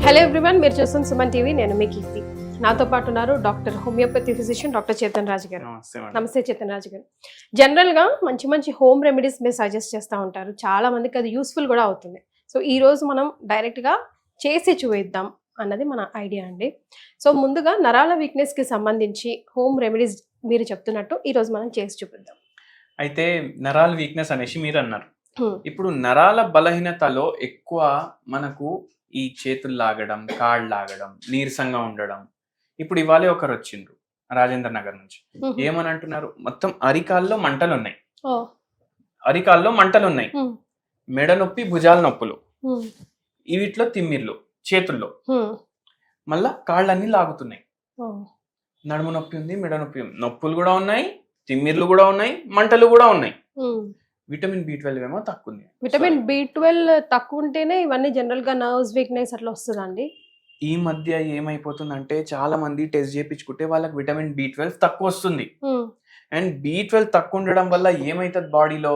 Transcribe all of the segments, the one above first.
Hello everyone, మీరు చూస్తున్న Suman TV. నేను మీ కీర్తి. నాతో పాటు ఉన్నారు doctor homeopathy physician doctor Chetan Raju గారు. నమస్తే చేతన్ రాజు గారు. జనరల్గా మంచి మంచి హోమ్ రెమెడీస్ మీరు సజెస్ట్ చేస్తూ ఉంటారు, చాలా మందికి అది యూస్ఫుల్ కూడా అవుతుంది. సో ఈ రోజు మనం డైరెక్ట్గా చేసి చూపిద్దాం అన్నది మన ఐడియా అండి. సో ముందుగా నరాల వీక్నెస్కి సంబంధించి హోమ్ రెమెడీస్ మీరు చెప్తున్నట్టు ఈరోజు మనం చేసి చూపిద్దాం. అయితే నరాల వీక్నెస్ అనేసి మీరు అన్నారు. ఇప్పుడు నరాల బలహీనతలో ఎక్కువ మనకు ఈ చేతులు లాగడం, కాళ్ళు లాగడం, నీరసంగా ఉండడం. ఇప్పుడు ఇవాళ ఒకరు వచ్చిండ్రు రాజేంద్ర నగర్ నుంచి. ఏమని అంటున్నారు, మొత్తం అరికాల్లో మంటలు ఉన్నాయి, అరికాల్లో మంటలు ఉన్నాయి, మెడ నొప్పి, భుజాల నొప్పులు, వీటిలో తిమ్మిర్లు, చేతుల్లో మళ్ళా కాళ్ళన్నీ లాగుతున్నాయి, నడుము నొప్పి ఉంది, మెడ నొప్పి ఉంది, నొప్పులు కూడా ఉన్నాయి, తిమ్మిర్లు కూడా ఉన్నాయి, మంటలు కూడా ఉన్నాయి. విటమిన్ B12 ఏమో తక్కువ ఉంది. విటమిన్ B12 తక్కువ ఉంటేనే ఇవన్నీ జనరల్ గా నర్వ్స్ వీక్నెస్ అట్లా వస్తుందండి. ఈ మధ్య ఏమైపోతుందంటే చాలా మంది టెస్ట్ చేయించుకుంటే వాళ్ళకి విటమిన్ B12 తక్కువ వస్తుంది. అండ్ B12 తక్కువ ఉండడం వల్ల ఏమైతుంది, బాడీలో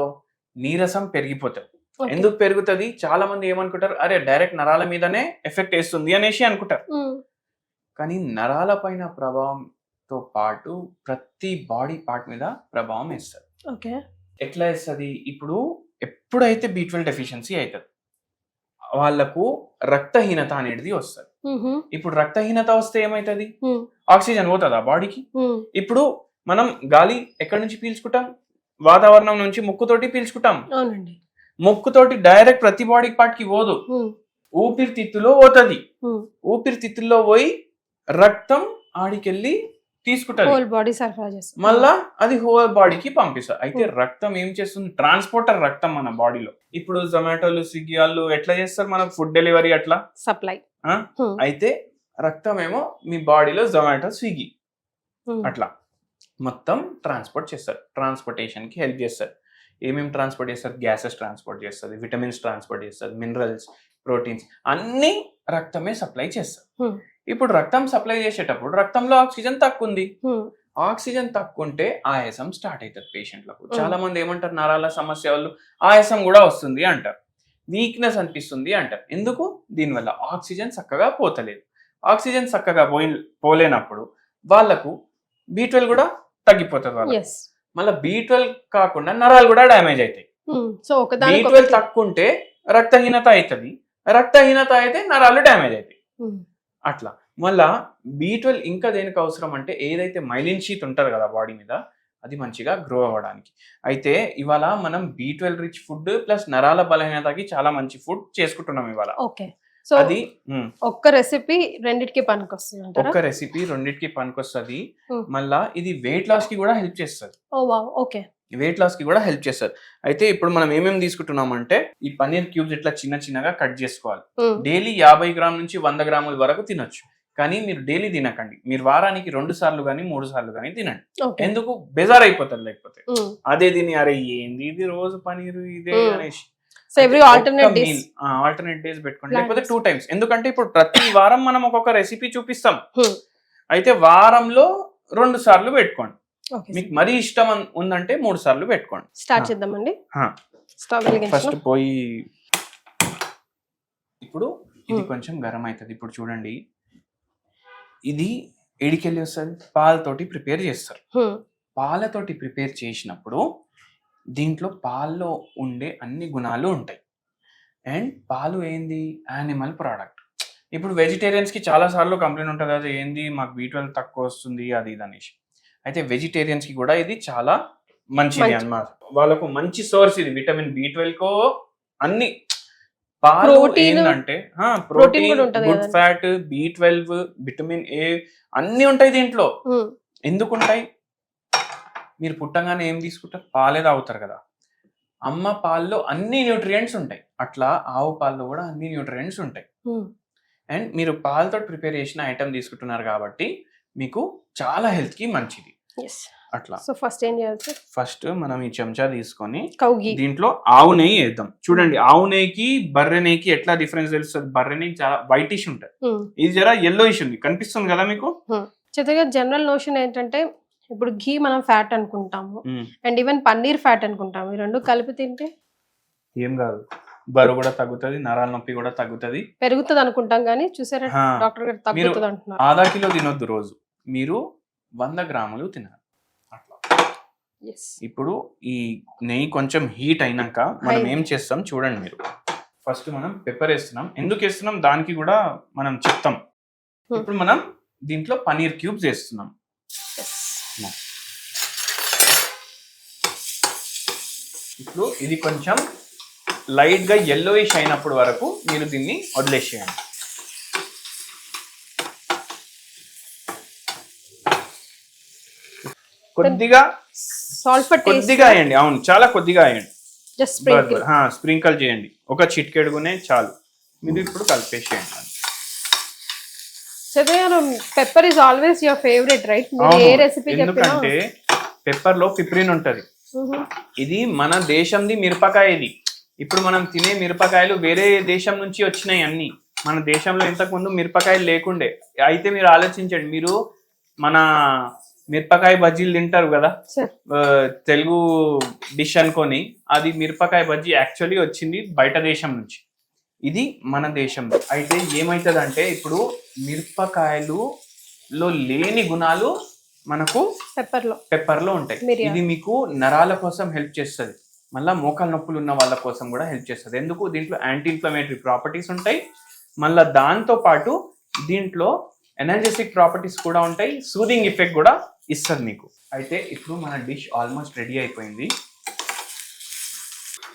నీరసం పెరిగిపోతుంది. ఎందుకు పెరుగుతుంది? చాలా మంది ఏమనుకుంటారు, అరే డైరెక్ట్ నరాల మీదనే ఎఫెక్ట్ వేస్తుంది అనేసి అనుకుంటారు. కానీ నరాల పైన ప్రభావంతో పాటు ప్రతి బాడీ పార్ట్ మీద ప్రభావం వేస్తుంది. ఓకే, ఎట్లా వేస్తుంది? ఇప్పుడు ఎప్పుడైతే B12 డెఫిషియన్సీ అవుతుంది వాళ్ళకు రక్తహీనత అనేది వస్తుంది. ఇప్పుడు రక్తహీనత వస్తే ఏమైతుంది, ఆక్సిజన్ పోతుందా బాడీకి? ఇప్పుడు మనం గాలి ఎక్కడి నుంచి పీల్చుకుంటాం? వాతావరణం నుంచి ముక్కుతోటి పీల్చుకుంటాం. ముక్కుతోటి డైరెక్ట్ ప్రతి బాడీ పార్ట్ కి పోదు, ఊపిరితిత్తులో పోతుంది. ఊపిరితిత్తుల్లో పోయి రక్తం ఆడికెళ్ళి తీసుకుంటారు, మళ్ళా అది హోల్ బాడీకి పంపిస్తారు. అయితే రక్తం ఏం చేస్తుంది? ట్రాన్స్పోర్టర్ రక్తం మన బాడీలో. ఇప్పుడు జొమాటోలు, స్విగ్గీ వాళ్ళు ఎట్లా చేస్తారు మనకు ఫుడ్ డెలివరీ, అట్లా సప్లై. అయితే రక్తం ఏమో మీ బాడీలో జొమాటో, స్విగ్గీ అట్లా మొత్తం ట్రాన్స్పోర్ట్ చేస్తారు, ట్రాన్స్పోర్టేషన్ కి హెల్ప్ చేస్తారు. ఏమేమి ట్రాన్స్పోర్ట్ చేస్తారు? గ్యాసెస్ ట్రాన్స్పోర్ట్ చేస్తుంది, విటమిన్స్ ట్రాన్స్పోర్ట్ చేస్తుంది, మినరల్స్, ప్రోటీన్స్ అన్ని రక్తమే సప్లై చేస్తారు. ఇప్పుడు రక్తం సప్లై చేసేటప్పుడు రక్తంలో ఆక్సిజన్ తక్కువ ఉంది. ఆక్సిజన్ తక్కువ ఉంటే ఆయాసం స్టార్ట్ అవుతుంది పేషెంట్లకు. చాలా మంది ఏమంటారు, నరాల సమస్య వాళ్ళు ఆయాసం కూడా వస్తుంది అంటారు, వీక్నెస్ అనిపిస్తుంది అంటారు. ఎందుకు? దీనివల్ల ఆక్సిజన్ చక్కగా పోతలేదు. ఆక్సిజన్ చక్కగా పోలేనప్పుడు వాళ్ళకు B12 కూడా తగ్గిపోతుంది వాళ్ళకి. మళ్ళీ B12 కాకుండా నరాలు కూడా డ్యామేజ్ అవుతాయి. B12 తక్కువ ఉంటే రక్తహీనత అవుతుంది, రక్తహీనత అయితే నరాలు డ్యామేజ్ అవుతాయి. అట్లా మళ్ళా B12 ఇంకా దేనికి అవసరం అంటే, ఏదైతే మైలిన్ షీత్ ఉంటుంది కదా బాడీ మీద, అది మంచిగా గ్రో అవ్వడానికి. అయితే ఇవాళ మనం B12 రిచ్ ఫుడ్ ప్లస్ నరాల బలహీనతకి చాలా మంచి ఫుడ్ చేసుకుంటున్నాం ఇవాళ. సో అది ఒక్క రెసిపీ రెండిటికి పనికొస్తుంది. ఒక్క రెసిపీ రెండిటికి పనికొస్తుంది. మళ్ళా ఇది వెయిట్ లాస్ కి కూడా హెల్ప్ చేస్తుంది. వెయిట్ లాస్ కి కూడా హెల్ప్ చేస్తారు. అయితే ఇప్పుడు మనం ఏమేమి తీసుకుంటున్నాం అంటే, ఈ పన్నీర్ క్యూబ్స్ ఇట్లా చిన్న చిన్నగా కట్ చేసుకోవాలి. డైలీ 50 గ్రాముల నుంచి 100 గ్రాముల వరకు తినొచ్చు. కానీ మీరు డైలీ తినకండి, మీరు వారానికి 2 సార్లు కానీ 3 సార్లు కానీ తినండి. ఎందుకు? బెజార్ అయిపోతారు లేకపోతే. అదే తిని అరే ఏంది ఇది రోజు పన్నీర్ ఇదే అనేసి ఆల్టర్నేట్ డేస్ పెట్టుకోండి, లేకపోతే 2 times. ఎందుకంటే ఇప్పుడు ప్రతి వారం మనం ఒక్కొక్క రెసిపీ చూపిస్తాం. అయితే వారంలో 2 సార్లు పెట్టుకోండి. మీకు మరీ ఇష్టం ఉందంటే 3 సార్లు పెట్టుకోండి. స్టార్ట్ చేద్దామండి. ఫస్ట్ పోయి ఇప్పుడు ఇది కొంచెం గరం అవుతుంది. ఇప్పుడు చూడండి, ఇది ఎడికెళ్ళి వస్తుంది, పాలతోటి ప్రిపేర్ చేస్తారు. పాలతోటి ప్రిపేర్ చేసినప్పుడు దీంట్లో పాల్లో ఉండే అన్ని గుణాలు ఉంటాయి. అండ్ పాలు ఏంది? Animal product. ఇప్పుడు వెజిటేరియన్స్ కి చాలా సార్లు కంప్లైంట్ ఉంటుంది, అది ఏంది మాకు B12 తక్కువ వస్తుంది అది ఇది అనేసి. అయితే వెజిటేరియన్స్ కి కూడా ఇది చాలా మంచిది అన్నమాట. వాళ్ళకు మంచి సోర్స్ ఇది విటమిన్ B12 కో అన్ని. పాలు ఏంటంటే protein, good fat, B12, vitamin A అన్ని ఉంటాయి దీంట్లో. ఎందుకు ఉంటాయి? మీరు పుట్టంగానే ఏం తీసుకుంటారు? పాలే తాగుతారు కదా. అమ్మ పాల్లో అన్ని న్యూట్రియంట్స్ ఉంటాయి, అట్లా ఆవు పాల్లో కూడా అన్ని న్యూట్రియంట్స్ ఉంటాయి. అండ్ మీరు పాలతో ప్రిపేర్ చేసిన ఐటమ్ తీసుకుంటున్నారు కాబట్టి మీకు చాలా హెల్త్ కి మంచిది. అట్లా ఫస్ట్ మనం ఈ చెంచా తీసుకొని దీంట్లో ఆవు నెయ్యి వేద్దాం. చూడండి, ఆవు నెయ్యికి బర్రె నెయ్యికి ఎట్లా డిఫరెన్స్ తెలుస్తుంది? బర్రె నెయ్యి చాలా వైటిష్ ఉంటుంది, ఇది జరా yellowish ఉంది, కనిపిస్తుంది కదా మీకు. జనరల్ నోషన్ ఏంటంటే, ఇప్పుడు ఘీ మనం ఫ్యాట్ అనుకుంటాము, అండ్ ఈవెన్ పన్నీర్ ఫ్యాట్ అనుకుంటాము. ఈ రెండు కలిపి తింటే ఏం కాదు, బరువు కూడా తగ్గుతుంది, నరాల నొప్పి కూడా తగ్గుతుంది. పెరుగుతుంది అనుకుంటాం కానీ చూసారా ఆ, డాక్టర్ గారు మీరు తగ్గుతుంది అంటున్నారు. ½ కిలో తినొద్దు రోజు, మీరు 100 గ్రాములు తినాలి అట్లా. Yes. ఇప్పుడు ఈ నెయ్యి కొంచెం హీట్ అయినాక మనం ఏం చేస్తాం చూడండి మీరు. ఫస్ట్ మనం పెప్పర్ వేస్తున్నాం. ఎందుకు వేస్తున్నాం దానికి కూడా మనం చెప్తాం. ఇప్పుడు మనం దీంట్లో పనీర్ క్యూబ్స్ వేస్తున్నాం. Yes. ఇప్పుడు ఇది కొంచెం లైట్ గా yellowish అయినప్పుడు వరకు మీరు దీన్ని వదిలేసేయండి. కొద్దిగా సాల్ట్ ఫర్ టేస్ట్, కొద్దిగా వేయండి. అవును, చాలా కొద్దిగా వేయండి. Just sprinkle. స్ప్రింకల్ చేయండి, ఒక చిటికెడుగునే చాలు. మీరు ఇప్పుడు కలిపేసేయండి. Pepper is always your favourite right? మీరు ఏ రెసిపీ చెప్పినా ఎందుకంటే పెప్పర్ లో పిప్రిన్ ఉంటది. ఇది మన దేశంది మిరపకాయ. ఇది ఇప్పుడు మనం తినే మిరపకాయలు వేరే దేశం నుంచి వచ్చినాయి అన్ని. మన దేశంలో ఇంతకు ముందు మిరపకాయలు లేకుండే. అయితే మీరు ఆలోచించండి, మీరు మన మిరపకాయ బజ్జీలు తింటారు కదా తెలుగు డిష్ అనుకొని, అది మిరపకాయ బజ్జీ యాక్చువల్లీ వచ్చింది బయట దేశం నుంచి, ఇది మన దేశంలో. అయితే ఏమవుతుందంటే ఇప్పుడు మిరపకాయలులో లేని గుణాలు మనకు పెప్పర్లో ఉంటాయి. ఇది మీకు నరాల కోసం హెల్ప్ చేస్తుంది, మళ్ళీ మోకాల నొప్పులు ఉన్న వాళ్ళ కోసం కూడా హెల్ప్ చేస్తుంది. ఎందుకు? దీంట్లో యాంటీ ఇన్ఫ్లమేటరీ ప్రాపర్టీస్ ఉంటాయి, మళ్ళీ దాంతో పాటు దీంట్లో ఎనర్జెటిక్ ప్రాపర్టీస్ కూడా ఉంటాయి, సూదింగ్ ఎఫెక్ట్ కూడా ఇస్తుంది మీకు. అయితే ఇప్పుడు మన డిష్ ఆల్మోస్ట్ రెడీ అయిపోయింది.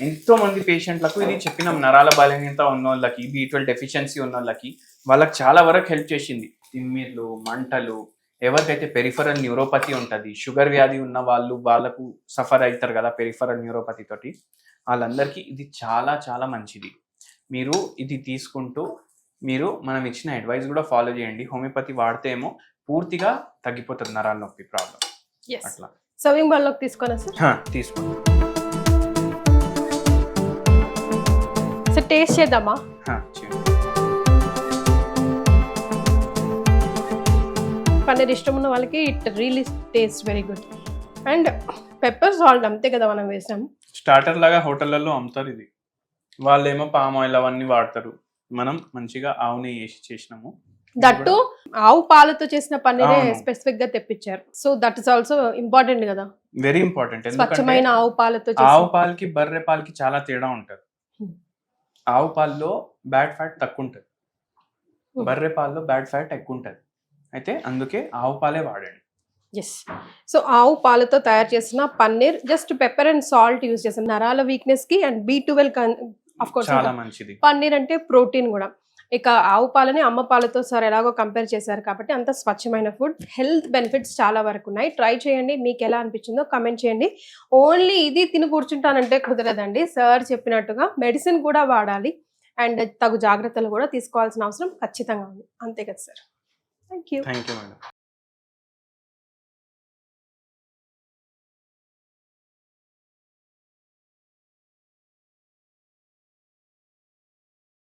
ఎంతో మంది పేషెంట్లకు ఇది చెప్పినాం, నరాల బలహీనత ఉన్న వాళ్ళకి, B12 డెఫిషియన్సీ ఉన్న వాళ్ళకి, వాళ్ళకి చాలా వరకు హెల్ప్ చేసింది. తిమ్మిర్లు, మంటలు, ఎవరికైతే పెరిఫరల్ న్యూరోపతి ఉంటుంది, షుగర్ వ్యాధి ఉన్న వాళ్ళకు సఫర్ అవుతారు కదా పెరిఫరల్ న్యూరోపతి తోటి, వాళ్ళందరికీ ఇది చాలా చాలా మంచిది. మీరు ఇది తీసుకుంటూ మీరు మనం ఇచ్చిన అడ్వైస్ కూడా ఫాలో చేయండి. హోమియోపతి వాడితే ఏమో పూర్తిగా తగ్గిపోతుంది నరాల నొప్పి ప్రాబ్లం. అట్లా సర్వింగ్ బౌల్ లోకి తీసుకోనా సార్? తీసుకోండి. సో టేస్ట్ చేద్దామా? పన్నీర్ ఇష్టం ఉన్న వాళ్ళకి it really taste very good. And pepper salt అంతే కదా మనం వేసాం. స్టార్టర్ లాగా హోటళ్లలో అమ్ముతారు ఇది. వాళ్ళేమో పామ్ ఆయిల్ అవన్నీ వాడతారు, మనం మంచిగా ఆవు నెయ్యి వేసి చేసినాము. దట్టు ఆవు పాలతో చేసిన పన్నీరే స్పెసిఫిక్ గా తెప్పించారు. So that is also important కదా, వెరీ ఇంపార్టెంట్. స్వచ్ఛమైన ఆవు పాలతో. ఆవు పాలకి బర్రె పాలకి చాలా తేడా ఉంటది. ఆవు పాలలో బ్యాడ్ ఫ్యాట్ తక్కువ ఉంటుంది, బర్రె పాలలో బ్యాడ్ ఫ్యాట్ ఎక్కువ ఉంటుంది. అయితే అందుకే ఆవు పాలే వాడండి. ఎస్. సో ఆవు పాలతో తయారు చేసిన paneer, just pepper and salt use చేసాం. నరాల వీక్నెస్ కి అండ్ B12 ఆఫ్ కోర్స్ చాలా మంచిది. పన్నీర్ అంటే ప్రోటీన్ కూడా. ఇక ఆవు పాలని అమ్మ పాలతో సార్ ఎలాగో కంపేర్ చేశారు కాబట్టి అంత స్వచ్ఛమైన ఫుడ్. హెల్త్ బెనిఫిట్స్ చాలా వరకు ఉన్నాయి. ట్రై చేయండి, మీకు ఎలా అనిపించిందో కమెంట్ చేయండి. ఓన్లీ ఇది తిని కూర్చుంటానంటే కుదరదండి. సార్ చెప్పినట్టుగా మెడిసిన్ కూడా వాడాలి అండ్ తగు జాగ్రత్తలు కూడా తీసుకోవాల్సిన అవసరం ఖచ్చితంగా ఉంది. అంతే కదా sir? Thank you. Thank you madam.